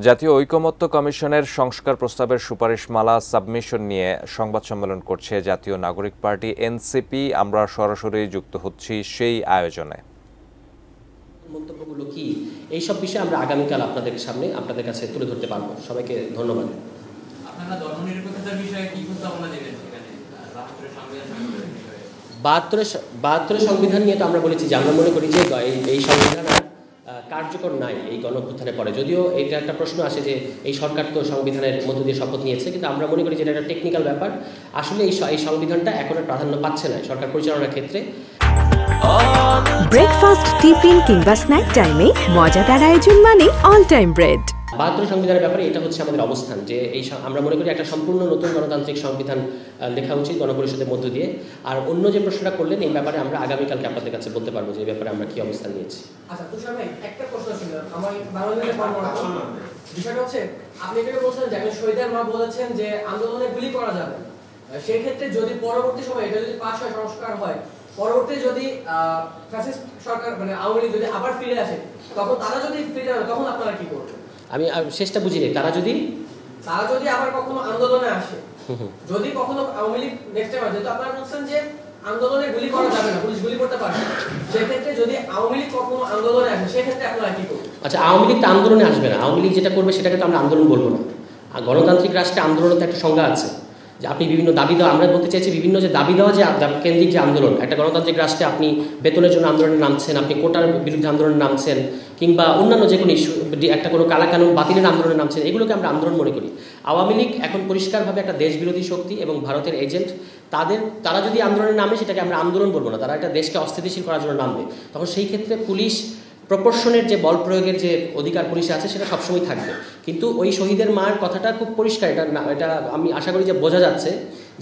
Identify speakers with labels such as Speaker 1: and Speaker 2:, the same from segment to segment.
Speaker 1: জাতীয় ঐকমত্য কমিশনের সংস্কার প্রস্তাবের সুপারিশমালা সাবমিশন নিয়ে সংবাদ সম্মেলন করছে জাতীয় নাগরিক পার্টি এনসিপি। আমরা সরাসরি যুক্ত হচ্ছি সেই আয়োজনে।
Speaker 2: মন্তব্যগুলো কি এইসব বিষয়ে আমরা আগামীকাল আপনাদের কাছে তুলে ধরতে পারবো। সবাইকে ধন্যবাদ।
Speaker 3: আপনারা ধর্মনিরপেক্ষতার বিষয়ে কি প্রস্তাবনা দেবেন সেখানে রাষ্ট্রের
Speaker 2: সংবিধান সংবিধান নিয়ে তো আমরা বলেছি যে আমরা মনে করি যে এই সংবিধান কার্যকর নাই এই গণঅভ্যুত্থানের পরে। যদিও এটা একটা প্রশ্ন আসে যে এই সরকার তো সংবিধানের মধ্য দিয়ে শপথ নিয়েছে, কিন্তু আমরা মনে করি যে এটা একটা টেকনিক্যাল ব্যাপার। আসলে এই সংবিধানটা এখন প্রাধান্য পাচ্ছে না সরকার পরিচালনার ক্ষেত্রে।
Speaker 4: ব্রেকফাস্ট, টিফিন কিংবা স্ন্যাক টাইমে মজাদার আয়োজন মানে অল টাইম ব্রেড।
Speaker 2: ৭২ সংবিধানের ব্যাপারে এটা হচ্ছে আমাদের অবস্থান যে আমরা মনে করি একটা সম্পূর্ণ নতুন গণতান্ত্রিক সংবিধান লেখা উচিত গণপরিষদের মধ্য দিয়ে। আর অন্য যে প্রশ্নটা করলেন এই ব্যাপারে আমরা আগামীকালকে আপনাদের কাছে বলতে পারবো যে এই ব্যাপারে আমরা কি অবস্থান নিয়েছি।
Speaker 5: আচ্ছা তুষার ভাই, একটা প্রশ্ন ছিল আমার বিষয়টা হচ্ছে আপনি এটাকে বলছেন যে শহীদের মা বলেছেন যে আন্দোলনে গুলি করা যাবে, সেই ক্ষেত্রে যদি পরবর্তী সময় এটা যদি পাস হয়, সংস্কার হয়, পরবর্তী যদি ফ্যাসিস্ট সরকার মানে আওয়ামী লীগ যদি আবার ফিরে আসে, তখন তারা যদি ফিরে আসে তখন আপনারা কি করবেন?
Speaker 2: আমি শেষটা বুঝিনি। তারা যদি
Speaker 5: আবার কখনো আন্দোলনে আসে, যদি কখনো আওয়ামী লীগ নেক্সট টাইম, যেহেতু আপনারা বলছেন যে আন্দোলনে গুলি করা যাবে না, পুলিশ গুলি করতে পারবে, সেক্ষেত্রে যদি আওয়ামী লীগ কখনো আন্দোলনে আসে সেক্ষেত্রে আপনারা কি করবেন?
Speaker 2: আচ্ছা, আওয়ামী লীগ তো আন্দোলনে আসবে না। আওয়ামী লীগ যেটা করবে সেটাকে তো আমরা আন্দোলন বলবো না। আর গণতান্ত্রিক রাষ্ট্রে আন্দোলনের তো একটা সংজ্ঞা আছে যে আপনি বিভিন্ন দাবি দেওয়া, আমরা বলতে চাইছি বিভিন্ন যে দাবি দেওয়া যে কেন্দ্রিক যে আন্দোলন, একটা গণতান্ত্রিক রাষ্ট্রে আপনি বেতনের জন্য আন্দোলনে নামছেন, আপনি কোটার বিরুদ্ধে আন্দোলনে নামছেন, কিংবা অন্যান্য যে কোনো ইস্যু, একটা কোনো কালাকানুন বাতিলের আন্দোলনে নামছেন, এগুলোকে আমরা আন্দোলন মনে করি। আওয়ামী লীগ এখন পরিষ্কারভাবে একটা দেশবিরোধী শক্তি এবং ভারতের এজেন্ট। তারা যদি আন্দোলনে নামে সেটাকে আমরা আন্দোলন বলবো না, তারা একটা দেশকে অস্থিতিশীল করার জন্য নামবে। তখন সেই ক্ষেত্রে পুলিশ প্রপোর্শনের যে বল প্রয়োগের যে অধিকার পুলিশে আছে সেটা সবসময় থাকবে। কিন্তু ওই শহীদের মার কথাটা খুব পরিষ্কার, এটা আমি আশা করি যে বোঝা যাচ্ছে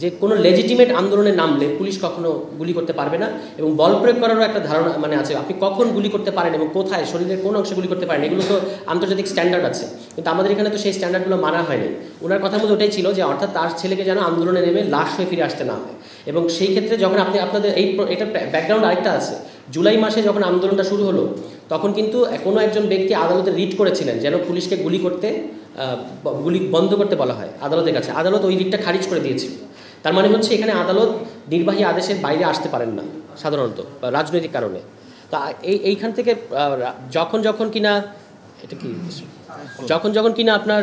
Speaker 2: যে কোনো লেজিটিমেট আন্দোলনে নামলে পুলিশ কখনো গুলি করতে পারবে না, এবং বল প্রয়োগ করারও একটা ধারণা মানে আছে আপনি কখন গুলি করতে পারেন এবং কোথায়, শরীরের কোন অংশে গুলি করতে পারেন, এগুলো তো আন্তর্জাতিক স্ট্যান্ডার্ড আছে। কিন্তু আমাদের এখানে তো সেই স্ট্যান্ডার্ডগুলো মানা হয়নি। ওনার কথার মধ্যে ওটাই ছিল যে অর্থাৎ তার ছেলেকে যেন আন্দোলনে নেমে লাশ হয়ে ফিরে আসতে না হয়। এবং সেই ক্ষেত্রে যখন আপনাদের এটা ব্যাকগ্রাউন্ড আরেকটা আছে, জুলাই মাসে যখন আন্দোলনটা শুরু হলো তখন কিন্তু কোনো একজন ব্যক্তি আদালতে রিট করেছিলেন যেন পুলিশকে গুলি বন্ধ করতে বলা হয় আদালতের কাছে। আদালত ওই রিটটা খারিজ করে দিয়েছিল। তার মানে হচ্ছে এখানে আদালত নির্বাহী আদেশের বাইরে আসতে পারেন না সাধারণত রাজনৈতিক কারণে। তা এইখান থেকে যখন কিনা আপনার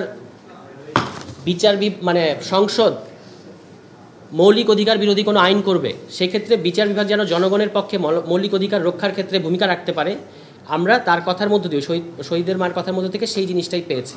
Speaker 2: মানে সংসদ মৌলিক অধিকার বিরোধী কোনো আইন করবে, সেক্ষেত্রে বিচার বিভাগ যেন জনগণের পক্ষে মৌলিক অধিকার রক্ষার ক্ষেত্রে ভূমিকা রাখতে পারে, আমরা তার কথার মধ্য দিয়ে শহীদের মার কথার মধ্য থেকে সেই জিনিসটাই পেয়েছি।